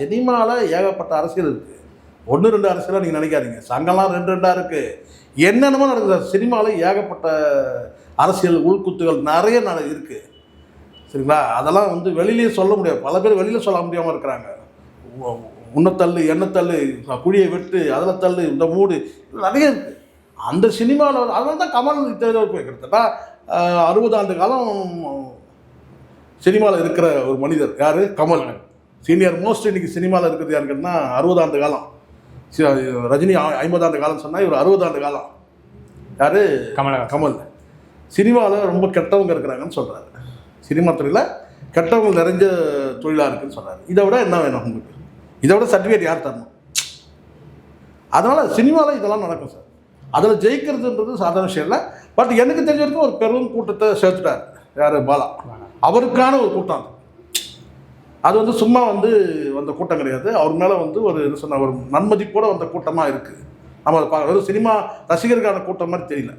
சினிமாவில் ஏகப்பட்ட அரசியல் இருக்குது. 1-2 அரசியலாக நீங்கள் நினைக்காதீங்க. சங்கம்லாம் 2-2 இருக்குது. என்னென்னமோ நடக்குது. சினிமாவில் ஏகப்பட்ட அரசியல் உள்குத்துகள் நிறைய இருக்குது. சரிங்களா? அதெல்லாம் வந்து வெளியிலேயே சொல்ல முடியாது. பல பேர் வெளியில் சொல்ல முடியாமல் இருக்கிறாங்க. உன்னத்தள்ளு எண்ணத்தள்ளு குழியை வெட்டு அதில் தள்ளு இந்த மூடு நிறைய இருக்குது. அந்த சினிமாவில் அதனால தான் கமல் கிட்டத்தட்ட 60 ஆண்டு காலம் சினிமாவில் இருக்கிற ஒரு மனிதர் யார்? கமல். சீனியர் மோஸ்ட் இன்றைக்கி சினிமாவில் இருக்கிறது யாருக்குன்னா 60 ஆண்டு காலம். ரஜினி 50 ஆண்டு காலம் சொன்னால் இவர் 60 ஆண்டு காலம். யார்? கமல். சினிமாவில் ரொம்ப கெட்டவங்க இருக்கிறாங்கன்னு சொல்கிறாரு. சினிமா துறையில் கெட்டவங்க நிறைஞ்ச தொழிலாக இருக்குன்னு சொல்கிறாரு. இதை விட என்ன வேணும் உங்களுக்கு? இதை விட சர்டிஃபிகேட் யார் தரணும்? அதனால் சினிமாவில் இதெல்லாம் நடக்கும் சார். அதில் ஜெயிக்கிறதுன்றது சாதாரண விஷயம் இல்லை. பட் எனக்கு தெரிஞ்ச வரைக்கும் ஒரு பெரும் கூட்டத்தை சேர்த்துட்டார். யார்? பாலா. அவருக்கான ஒரு கூட்டம் அது வந்து சும்மா வந்து வந்த கூட்டம் கிடையாது. அவர் மேலே வந்து ஒரு என்ன சொன்ன ஒரு நன்மதிப்போடு வந்த கூட்டமாக இருக்குது. நம்ம வெறும் சினிமா ரசிகருக்கான கூட்டம் மாதிரி தெரியல.